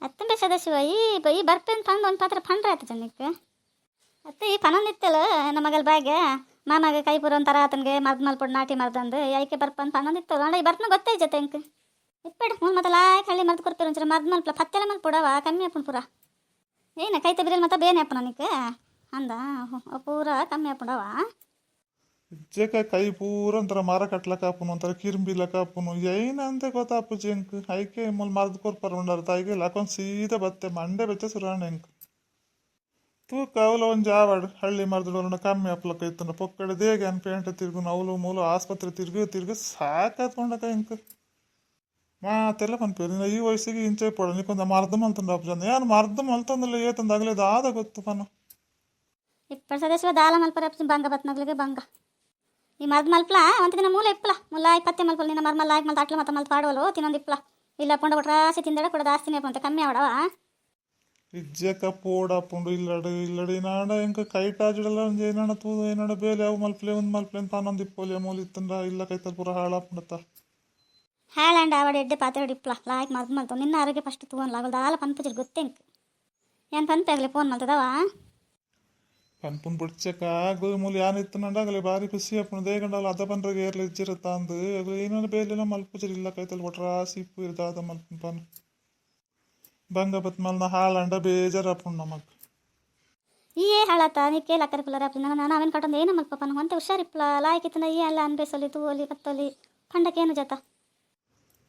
ಅತ್ತಂಬೆ ಸದಸ್ಯ ಈ ಬರ್ಪೇನು ಫಂಡ್ ಒಂದು ಪಾತ್ರ ಫಂಡ್ ಆಯ್ತು ಜನಕ್ಕೆ ಅತ್ತೆ ಈ ಪನೊಂದಿತ್ತಲ್ಲ ನಮಗಲ್ಲಿ ಬ್ಯಾಗೆ ಮಾಮಾಗ ಕೈ ಪುರ ಒಂಥರ ಆತನಿಗೆ ಮರ್ದು ಮಲ್ಪೊಡು ನಾಟಿ ಮರ್ದಂದು ಯಾಕೆ ಬರ್ಪಂದು ಪನೊಂದಿತ್ತಲ್ಲ ಅಣ್ಣ ಈ ಬರ್ಪನ ಗೊತ್ತೈ ಜೊತೆ ಅಂಕ ಇಪ್ಪಡು ಮೂಲ ಮತ್ತೆ ಲಾಯ್ ಹಳ್ಳಿ ಮರ್ದು ಕೊಡ್ತೀರ ಒಂಚೂರು ಮರ್ದು ಮಲ್ಪಲ ಪತ್ತೆಲ್ಲ ಮಲ್ಪುಡವ ಕಮ್ಮಿ ಅಪ್ಪನ ಪೂರ ಏನ ಕೈ ತಬಿರಲ್ ಮತ್ತೆ ಬೇನೆ ಅಪ್ಪ ನನಗೆ ಅಂದ ಪೂರ ಕಮ್ಮಿ ಅಪ್ಪುಡವ ಇಜ್ಜೆಕ ಕೈ ಪೂರ ಒಂಥರ ಮರ ಕಟ್ಲಕ್ಕ ಆಪುನು ಒಂಥರ ಕಿರ್ಬಿಲಕ್ಕ ಆಪುನು ಏನಂತೆ ಗೊತ್ತಾಪು ಜಂಕ್ ಐಕೆ ಮುಲ್ ಮರ್ದು ಕೊರ್ಪರ್ ಉಂಡಾರ ತಾಯಿಗೆ ಲಾಕೊಂಡ್ ಸೀದಾ ಬತ್ತೆ ಮಂಡೆ ಬೆಚ್ಚ ಸುರಾಣ ಎಂಕ್ ತೂಕ ಅವಲ ಒಂದು ಜಾವಾಡು ಹಳ್ಳಿ ಮರ್ದು ಕಮ್ಮಿ ಅಪ್ಲಕ್ಕ ಇತ್ತಂಡ ಪೊಕ್ಕಡೆ ದೇಗೆ ಅನ್ಪೇಂಟ ತಿರ್ಗು ಅವಲು ಮೂಲು ಆಸ್ಪತ್ರೆ ತಿರ್ಗಿ ಸಾಕಾತ್ಕೊಂಡಕ ಎಂಕ್ ಮಾತೆಲ್ಲ ಪನ್ಪೇರು ನೀನು ಈ ವಯಸ್ಸಿಗೆ ಇಂಚೆ ಪಡ ನೀಕೊಂದ ಮರ್ದು ಮಲ್ತಂಡ ಅಪ್ಪ ಜನ ಏನು ಮರ್ದು ಮಲ್ತಂದಲ್ಲ ಏತಂದ ಆಗ್ಲೇದು ಆದ ಗೊತ್ತು ಪನ ಇಪ್ಪಡು ಸದಸ್ಯ ದಾಲ ಮಲ್ಪರ ಬಂಗ ಬತ್ನಗ್ಲಿಗೆ ಬಂಗ ಈ ಮರ್ದು ಮಲ್ಪಲ ಒಂದು ದಿನ ಮೂಲ ಇಪ್ಪಲ ಮುಲ್ಲ ಇಪ್ಪತ್ತೆ ಮಲ್ಪಲ್ ನಿನ್ನ ಮರ್ಮಲ್ಲ ಆಗಿ ಮಲ್ತ ಅಟ್ಲ ಮತ್ತೆ ಮಲ್ತು ಪಾಡವಲು ತಿನ್ನೊಂದು ಇಪ್ಪಲ ಇಲ್ಲ ಪೊಂಡ ಬಿಟ್ರಾಸಿ ತಿಂದಡ ಕೂಡ ಜಾಸ್ತಿನೇ ಪಂತ ಕಮ್ಮಿ ಅವಡವ ಇಜ್ಜೆಕ ಪೋಡಾಪುಂಡು ಇಲ್ಲಡಿ ನಾಡ ಎಂಕ ಕೈಟಾಜಡಲ್ಲ ಒಂದು ಏನಾಡ ತೂದು ಏನಾಡ ಬೇಲೆ ಅವು ಮಲ್ಪಲೆ ಒಂದು ಮಲ್ಪಲೆ ಪಾನೊಂದು ಇಪ್ಪೋಲಿ ಮೂಲ ಇತ್ತಂದ್ರ ಇಲ್ಲ ಕೈತಲ್ ಪೂರ ಹಾಳಾಪುಂಡತ್ತ ಹಾಳಂಡ ಆವಡ ಎಡ್ಡೆ ಪಾತ್ರೆ ಇಪ್ಪಲ ಲಾಯ್ಕ್ ಮರ್ದು ಮಲ್ತು ನಿನ್ನ ಆರೋಗ್ಯ ಫಸ್ಟ್ ತೂವನ್ಲ ಅವಳು ದಾಲ ಪನ್ಪುಜಿರ್ ಗೊತ್ತೆಂಕ್ ಏನು ಪನ್ಪೆ ಫೋನ್ ಮಲ್ತದವ ಪನ್ಪುನ್ ಬಿಡ್ಚಕ ಗೋಯ್ ಮೂಲ ಯಾನ್ ಇತ್ತನಂಡಾಗಲೇ ಭಾರಿ ಖುಷಿ ಅಪ್ಪನ ದೇಗಂಡಲ್ಲ ಅದ ಪನ್ರಿಗೆ ಏರ್ಲ ಇಜ್ಜಿರತ್ತ ಅಂದು ಅದು ಏನಾರ ಬೇಲೆಲ್ಲ ಮಲ್ಪುಜಿರ್ ಇಲ್ಲ ಕೈತಲ್ ಒಟ್ರಾಸಿ ಇಪ್ಪು ಇರ್ದಾದ ಮಲ್ಪನ್ ಪನ್ ಬಂಗ ಬತ್ ಮಲ್ನ ಹಾಳಂಡ ಬೇಜಾರ ಅಪ್ಪುಂಡು ನಮಗ್ ಈ ಹಾಳಾತ ನೀ ಕೇಳ ಕರ್ಕುಲರ ಅಪ್ಪ ನಾನು ಅವೇನು ಕಟ್ಟೊಂದು ಏನು ಮಲ್ಪಪ್ಪ ನಂಗೆ ಹೊಂತೆ ಹುಷಾರಿಪ್ಪಲ ಲಾಯ್ಕಿತ್ತಂದ ಈ ಎಲ್ಲ ಅನ್ಬೇಸಲಿ ತೂವಲಿ ಕತ್ತಲಿ ಪಂಡಕ್ಕೇನು ಜತ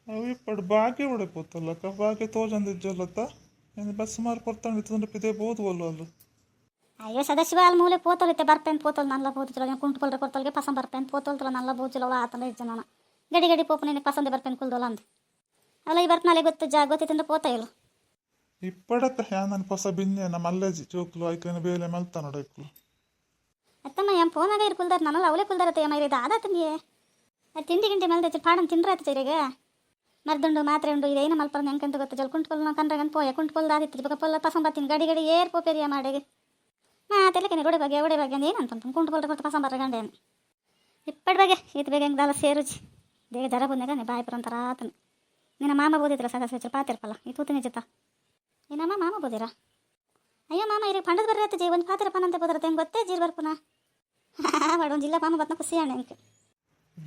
ಅవి పడు బాకే పడిపోతాళ్ళక బాకే తోజంది ఇజ్జోళ్ళత నేను బస్సు మారి కొడతాను ఇస్తుంటే పిదే పోదు వాళ్ళు ಅಯ್ಯೋ ಸದಸ್ಯ ಅಲ್ಲಿ ಮೂಲೆ ಪೋತಲಿತ್ತೆ ಬರ್ಪೇನ್ ಪೋತಲ್ ನಲ್ಲ ಬೋತಿಲ್ಲ ಕುಂಟು ಪಲ್ರೆ ಕೊಡ್ತಲ್ಗೆ ಪಸಂದ್ ಬರ್ಪೇನ್ ಪೋತಲ್ತಲ್ಲ ನಲ್ಲ ಬೋಚಿಲ್ಲ ಆತಂದ ಇಜ್ಜ ನಾನು ಗಡಿ ಪೋಪ ನಿನಗೆ ಪಸಂದೆ ಬರ್ಪೇನ್ ಕುಲ್ದೋಲ್ಲ ಅಂದ ಅಲ್ಲ ಈ ಬರ್ಪನಾಲೆ ಗೊತ್ತು ಗೊತ್ತಿತ್ತಂದ್ರೆ ಪೋತ ಇಲ್ಲ ఇప్పడక నన్ను పొస బిన్నే నా మల్లేజి జోకులు ఐకైన ಬೇಲೆ ಮಲ್ತಾನೋಡ ಐಕ್ಲು ಅತ್ತಮ್ಮ ಎಂ ಫೋನಾಗ ಇರ್ ಕುಲ್ದಾರ ನನ್ನಲ್ಲ ಅವಳೆ ಕುಲ್ದಾರತ್ತೆ ಅಮ್ಮ ಇದು ಆದಾತನಿಗೆ ಅದು ತಿಂಡಿ ಗಿಂಡಿ ಮಲ್ದೈತಿ ಪಾಡನ್ ತಿಂದ್ರಾಯ್ತು ಚರಿಗೆ ಮರ್ದುಂಡು ಮಾತ್ರೆ ಉಂಡು ಇದೇನು ಮಲ್ಪರ ಹೆಂಕಂತ ಗೊತ್ತು ಜಲ್ ಕುಂಟ್ಕೊಲ್ ಕಂಡ್ರಗನ್ ಪೋಯ ಕುಂಟ್ಕೊಲ್ದ ಆದಿತ್ತು ಬಕ ಪೊಲ್ಲ ಪಸಂದ್ ಬರ್ತೀನಿ ಗಡಿ ಏರ್ ಪೋಪೇರಿಯ ಮಾಡೆಗೆ ತೆಲಕೆನೆ ಒಡೆ ಬಗ್ಗೆ ಅಂತ ಏನಂತ ಕುಂಟ್ಕೊಲ್ರ ಕೊಟ್ಟು ಪಸಂದ್ ಬರ್ರ ಗಂಡೇನು ಇಪ್ಪಡು ಬಗ್ಗೆ ಇದು ಬೇಗ ಹೆಂಗೆ ದಾಲ ಸೇರುಜಿ ದೇಗ ಜರ ಬಂದಾಗ ಬಾಯ್ಪುರ ಅಂತಾರ ಆತನು ನಿನ್ನ ಮಾಮ ಬೋದಿತ್ರ ಸದಸ್ಯ ಪಾತಿರ್ಪಲ್ಲ ಈ ತೂತಿನ ಜೊತ ಏನಮ್ಮ ಮಾಮ ಬೋದಿರ ಅಯ್ಯೋ ಮಾಮ ಇರಿಗೆ ಪಂಡದ ಬರ್ರಿ ಆಯ್ತು ಜೀ ಒಂದು ಪಾತಿರಪ್ಪನಂತೆ ಬೋದಿರತ್ತೆ ಹೆಂಗೆ ಗೊತ್ತೇ ಜೀರ್ ಬರ್ಪುನ ಒಂದು ಜಿಲ್ಲಾ ಮಾಮ ಬತ್ನ ಖುಷಿ ಅಣ್ಣ ಹೆಂಗೆ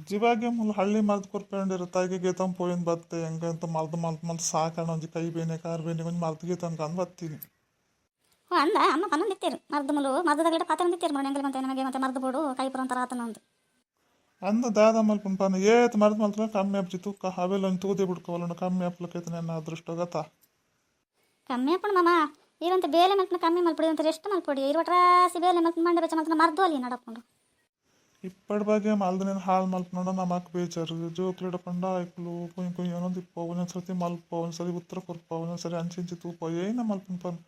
ಜಿವಾಗೆ ಮುಲ್ ಹಳ್ಳಿ ಮರ್ದು ಕೊರ್ಪೇಂಡಿರ ತಾಯಿಗೆ ಗೇತಂ ಪೋಯನ್ ಬತ್ತೆ ಹೆಂಗಂತ ಮಲ್ದು ಸಾಕಣ ಒಂಜಿ ಕೈ ಬೇನೆ ಕಾರ್ ಬೇನೆ ಒಂದು ಮರ್ದು ಗೀತಂಕ ಅಂದ್ ಬತ್ತೀನಿ ಹ್ಞೂ ಅಂದ ಅಮ್ಮ ಪನ್ನ ನಿಂತಿರು ಮರ್ದು ಮುಲು ಮರ್ದದ ಗಿಡ ಪಾತ್ರ ನಿಂತಿರು ನೋಡಿ ಹೆಂಗೆ ಮತ್ತೆ ನಮಗೆ ಮತ್ತೆ ಮರ್ದು ಬೋಡು ಕೈ ಪುರ ಅಂತಾರ ಆತನ ಒಂದು ಅಂದ ದಾದ ಮಲ್ಪನ್ ಪಾನ ಏತ್ ಮರ್ದು ಮಲ್ತನ ಕಮ್ಮಿ ಅಪ್ಜಿ ತೂಕ ಅವೆಲ್ಲ ಒಂದು ತೂದೆ ಬಿಡ್ಕೋವಲ್ಲ ಕಮ್ಮಿ ಅಪ್ಲಕೈತೆ ನನ್ನ ಅದೃಷ್ಟ ಗತಾ ಕಮ್ಮಿ ಅಪ್ಪಣ ಮಾಮ ಇವಂತ ಬೇಲೆ ಮಲ್ಪನ ಕಮ್ಮಿ ಮಲ್ಪಡಿ ಅಂತ ಎಷ್ಟು ಮಲ್ಪಡಿ ಇರುವಟ್ರಾಸಿ ಬೇಲೆ ಮಲ್ಪನ ಮಂಡೆ ಬೆಚ್ಚ ಮಲ್ಪನ ಮರ್ದು ಅಲ್ಲಿ ನಡಕೊಂಡು ಇಪ್ಪಡ್ ಬಗ್ಗೆ ಮಲ್ದ ನೀನು ಹಾಳು ಮಲ್ಪನೋಡ ನಮಕ್ ಬೇಜಾರು ಜೋಕ್ಲಿಡಪಂಡ ಐಕ್ಲು ಕುಯ್ ಏನೊಂದು ಇಪ್ಪ ಒಂದೊಂದ್ಸತಿ ಮಲ್ಪ ಒಂದ್ಸರಿ ಉತ್ತರ ಕೊರ್ಪ ಒಂದೊಂದ್ಸರಿ ಅಂಚಿಂಚಿ ತೂಪ ಏನ ಮಲ್ಪನ್ ಪನ್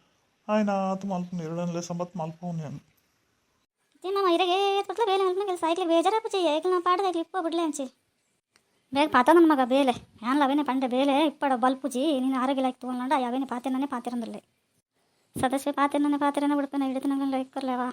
ಆಯ್ನ ಆತು ಮಲ್ಪನ್ ಎರಡನೇ ಸಂಬತ್ ಮಲ್ಪವ್ನು ಏನು ಮಾಮ ಇರಗೆ ಪಟ್ಲ ಬೇಲೆ ಮಲ್ಪನ ಕೆಲಸ ಐಕ್ಲಿಗೆ ಬೇಜಾರಪ್ಪ ಚೆಯ್ಯ ಐಕ್ಲು ನಾವು ಪಾಡದಾಗ್ಲಿ ಇಪ್ಪ ಬಿಡ್ಲೆ ಅಂಚಿ ಬೇಗ ಪಾತ ನನ್ನ ಮಗ ಬೇಲೆ ಯಾನ್ಲ ಅವೇನೆ ಪಂಡೆ ಬೇಲೆ ಇಪ್ಪಡ ಬಲ್ಪುಜಿ ನೀನು ಆರೋಗ್ಯ ಲಾಯ್ಕ್ ತಗೊಂಡ ಯಾವೇನೆ ಪಾತಿರನೇ ಪಾತಿರಂದಲ್ಲೇ ಸದಸ್ಯ ಪಾತಿರನೇ ಬಿಡ್ಪೇನೆ ಹಿಡಿದು ನಂಗೆ ಇಕ್ಕರ್ಲೇವಾ